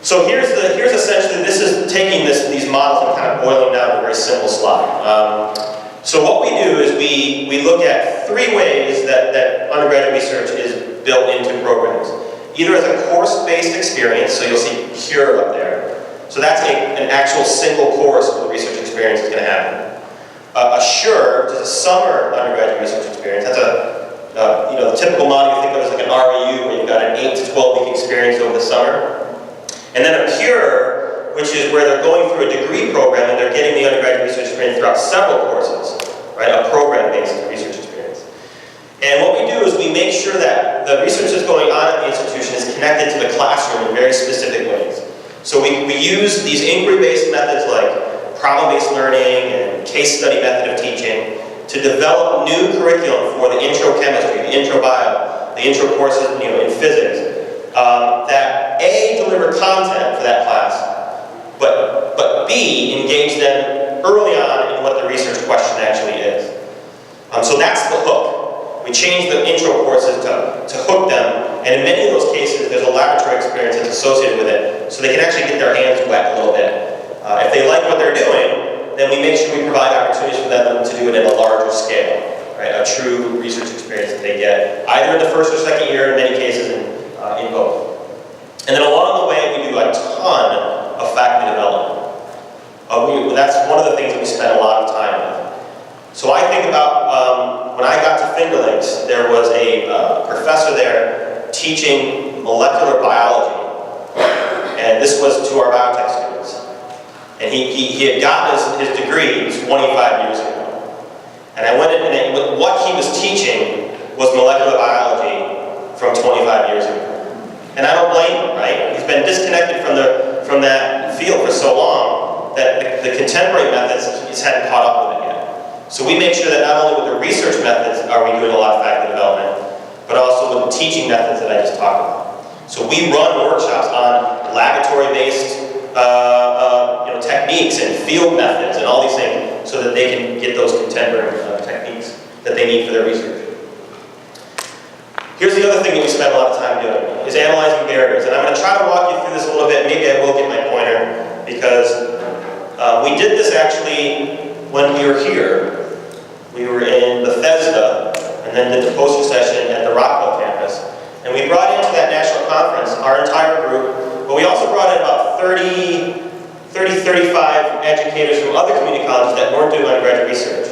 So here's essentially, this is taking these models and kind of boiling down to a very simple slide. So what we do is we look at three ways that undergraduate research is built into programs. Either as a course-based experience, so you'll see CURE up there. So that's an actual single course where the research experience is going to happen. A SURE, which is a summer undergraduate research experience. That's the typical model you think of as like an REU, where you've got an 8 to 12 week experience over the summer. And then a PURE, which is where they're going through a degree program and they're getting the undergraduate research experience throughout several courses, right? A program-based research experience. And what we do is we make sure that the research that's going on at the institution is connected to the classroom in very specific ways. So we use these inquiry-based methods like problem-based learning and case study method of teaching to develop new curriculum for the intro chemistry, the intro bio, the intro courses in physics, that A, deliver content for that class, but B, engage them early on in what the research question actually is. So that's the hook. We change the intro courses to hook them, and in many of those cases, there's a laboratory experience that's associated with it, so they can actually get their hands wet a little bit. If they like what they're doing, then we make sure we provide opportunities for them to do it at a larger scale, right? A true research experience that they get, either in the first or second year, in many cases, in both. And then along the way, we do a ton of faculty development. That's one of the things that we spend a lot of time with. So I think about when I got to Finger Lakes, there was a professor there teaching molecular biology. And this was to our biotech students. And he had gotten his degree 25 years ago. And I went in and what he was teaching was molecular biology from 25 years ago. And I don't blame him, right? He's been disconnected from that field for so long that the contemporary methods, he just hadn't caught up with it yet. So we make sure that not only with the research methods are we doing a lot of faculty development, but also with the teaching methods that I just talked about. So we run workshops on laboratory-based techniques and field methods and all these things so that they can get those contemporary techniques that they need for their research. Here's the other thing that we spend a lot of time doing, is analyzing barriers. And I'm going to try to walk you through this a little bit. Maybe I will get my pointer, because we did this actually when we were here. We were in Bethesda, and then did the poster session at the Rockville campus. And we brought into that national conference our entire group, but we also brought in about 35 educators from other community colleges that weren't doing undergraduate research.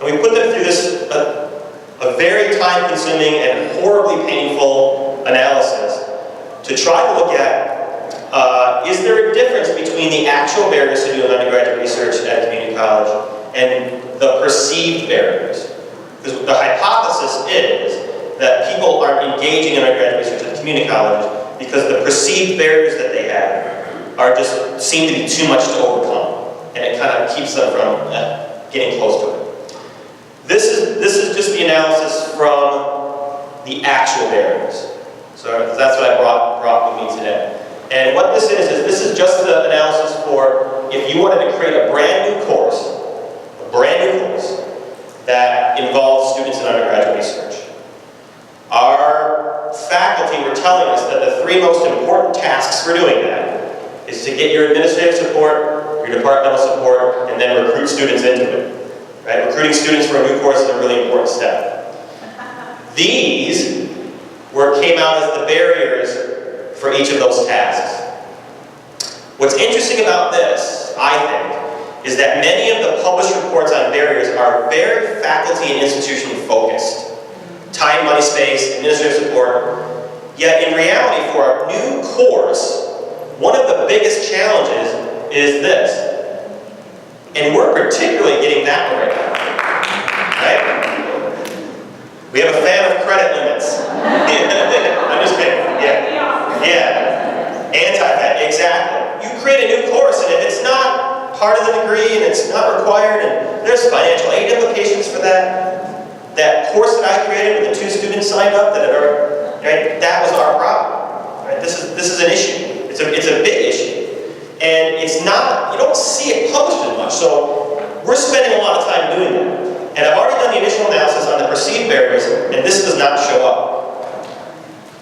And we put them through this a very time-consuming and horribly painful analysis to try to look at, is there a difference between the actual barriers to doing undergraduate research at a community college and the perceived barriers? Because the hypothesis is that people are engaging in undergraduate research at community college because the perceived barriers that they have seem to be too much to overcome, and it kind of keeps them from getting close to it. This is just the analysis from the actual barriers. So that's what I brought with me today. And what this is just the analysis for if you wanted to create a brand new course that involves students in undergraduate research. Our faculty were telling us that the three most important tasks for doing that is to get your administrative support, your departmental support, and then recruit students into it. Right? Recruiting students for a new course is a really important step. These came out as the barriers for each of those tasks. What's interesting about this, I think, is that many of the published reports on barriers are very faculty and institution focused. Time, money, space, administrative support. Yet in reality, for a new course, one of the biggest challenges is this. And we're particularly getting that one right now, right? We have a fan of credit limits. I'm just kidding, yeah. Anti-that, exactly. You create a new course, and if it's not part of the degree, and it's not required, and there's financial aid implications for that course that I created with the 2 students signed up right, that was our problem. Right? This is an issue. It's a big issue. And it's not, you don't see it published as much, so we're spending a lot of time doing that. And I've already done the initial analysis on the perceived barriers, and this does not show up.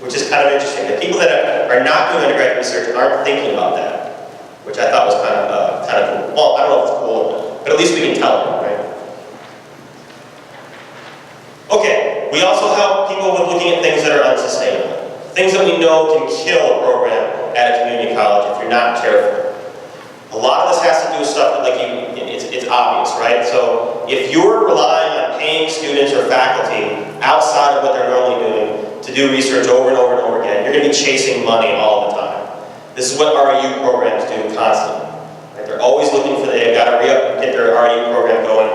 which is kind of interesting. The people that are not doing undergraduate research aren't thinking about that, which I thought was kind of cool. Well, I don't know if it's cool, but at least we can tell them, right? Okay, we also help people with looking at things that are unsustainable. Things that we know can kill a program at a community college if you're not careful. A lot of this has to do with stuff that it's obvious, right? So if you're relying on paying students or faculty outside of what they're normally doing to do research over and over and over again, you're going to be chasing money all the time. This is what RU programs do constantly. Right? They're always looking for, they've got to re-up and get their RU program going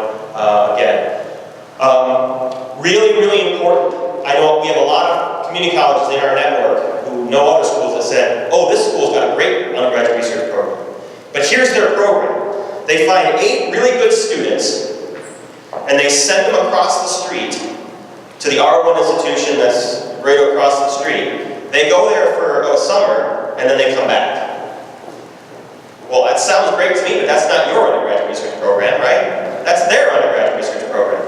again. Really, really important. I know we have a lot of community colleges in our network who know other schools that said, oh, this school's got a great undergraduate research program. But here's their program. They find 8 really good students, and they send them across the street to the R1 institution that's right across the street. They go there for a summer, and then they come back. Well, that sounds great to me, but that's not your undergraduate research program, right? That's their undergraduate research program.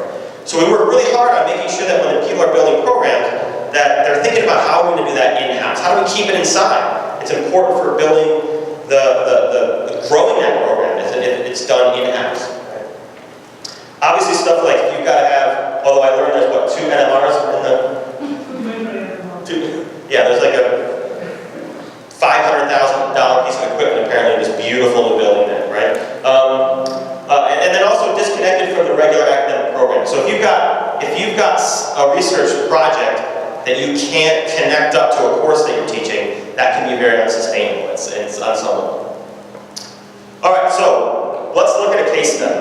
So we work really hard on making sure that when people are building programs, that they're thinking about how we're going to do that in-house. How do we keep it inside? It's important for building the growing that program if it's done in-house. Obviously stuff like you've got to have, although I learned there's what, 2 NMRs in the... Yeah, there's like a $500,000 piece of equipment apparently in this beautiful new building there, right? And then also disconnected from the regular academic program. So if you've got a research project that you can't connect up to a course that you're teaching, that can be very unsustainable. It's unsolvable. All right, so let's look at a case study.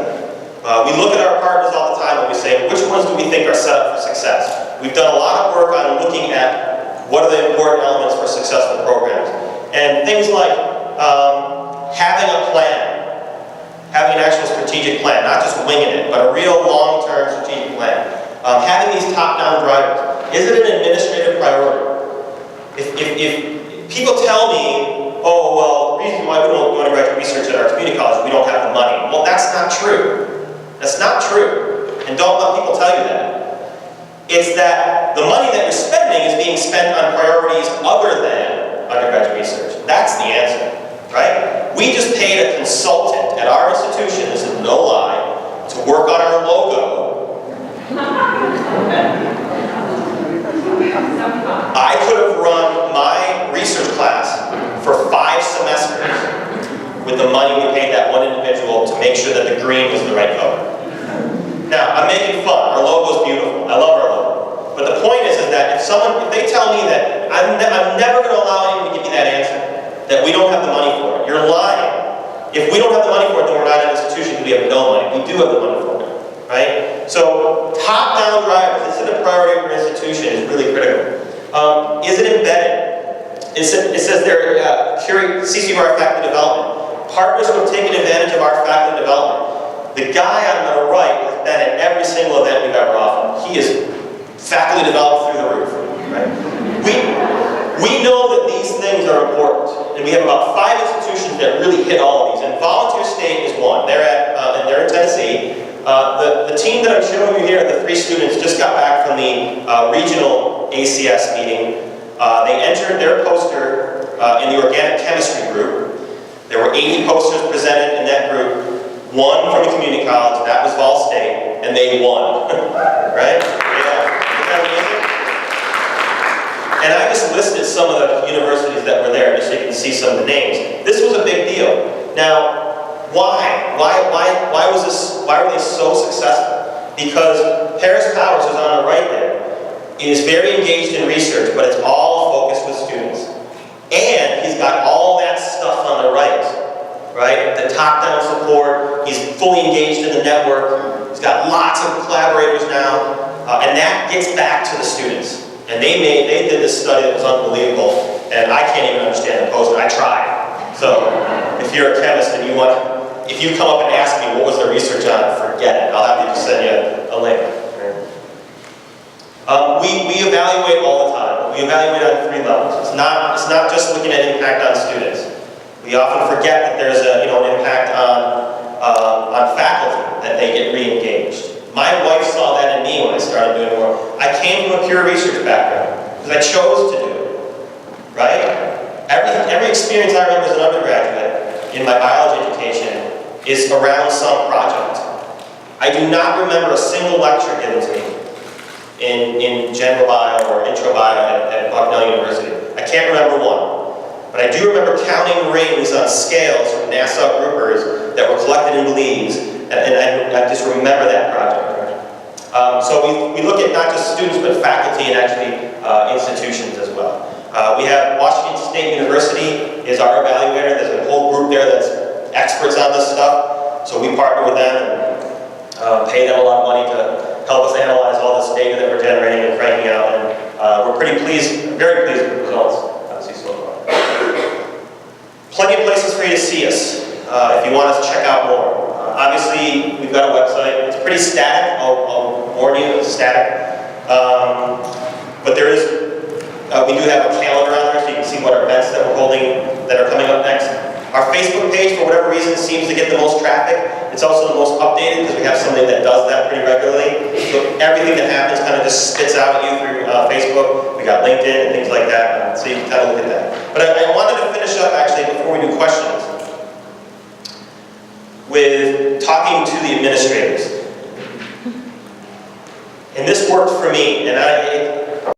We look at our partners all the time and we say, which ones do we think are set up for success? We've done a lot of work on looking at what are the important elements for successful programs. And things like having a plan. Having an actual strategic plan, not just winging it, but a real long-term strategic plan. Having these top-down drivers. Is it an administrative priority? If people tell me, oh, well, the reason why we don't do undergraduate research at our community college is we don't have the money. Well, that's not true. That's not true. And don't let people tell you that. It's that the money that you're spending is being spent on priorities other than undergraduate research. That's the answer, right? We just paid a consultant at our institution, this is no lie, to work on our logo. I could have run my research class for 5 semesters with the money we paid that one individual to make sure that the green was the right color. Now, I'm making fun. Our logo is beautiful. I love our logo. But the point is that if they tell me that I'm never going to allow anyone to give me that answer, that we don't have the money for it, you're lying. If we don't have the money for it, then we're not an institution because we have no money. We do have the money for it, right? So top-down drivers, is it a priority of your institution, is really critical. Is it embedded? It says there, CCR faculty development. Partners who have taken advantage of our faculty development. The guy on the right has been at every single event we've ever offered. He is faculty developed through the roof, right? We know that these things are important, and we have about 5 institutions that really hit all of these, and Volunteer State is one. They're in Tennessee. The team that I'm showing you here, the 3 students, just got back from the regional ACS meeting. They entered their poster in the organic chemistry group. There were 80 posters presented in that group. 1 from a community college, that was Vol State, and they won, right? And I just listed some of the universities that were there just so you can see some of the names. This was a big deal. Now, why? Why were they so successful? Because Paris Powers, who's on the right there, is very engaged in research, but it's all focused with students. And he's got all that stuff on the right? The top-down support, he's fully engaged in the network, he's got lots of collaborators now, and that gets back to the students. And they did this study that was unbelievable, and I can't even understand the poster. I tried. So if you're a chemist and if you come up and ask me what was the research on, forget it. I'll have to send you a link. We evaluate all the time. We evaluate on 3 levels. It's not just looking at impact on students. We often forget that there's an impact on faculty, that they get re-engaged. My wife saw that in me when I started doing more. I came from a pure research background because I chose to do it. right? Every experience I remember as an undergraduate in my biology education is around some project. I do not remember a single lecture given to me in general bio or intro bio at Bucknell University. I can't remember one. But I do remember counting rings on scales from NASA groupers that were collected in Belize, and I just remember that project. So we look at not just students, but faculty and actually institutions as well. We have Washington State University is our evaluator. There's a whole group there that's experts on this stuff. So we partner with them and pay them a lot of money to help us analyze all this data that we're generating and cranking out. And we're pretty pleased, very pleased with the results, obviously, so far. Plenty of places for you to see us if you want us to check out more. Obviously, we've got a website. It's pretty static. I'll warn you, it's static. But there is, we do have a calendar on there so you can see what our events that we're holding that are coming up next. Our Facebook page, for whatever reason, seems to get the most traffic. It's also the most updated because we have somebody that does that pretty regularly. So everything that happens kind of just spits out at you through Facebook. We got LinkedIn and things like that, so you can kind of look at that. But I wanted to finish up, actually, before we do questions, with talking to the administrators. And this worked for me, and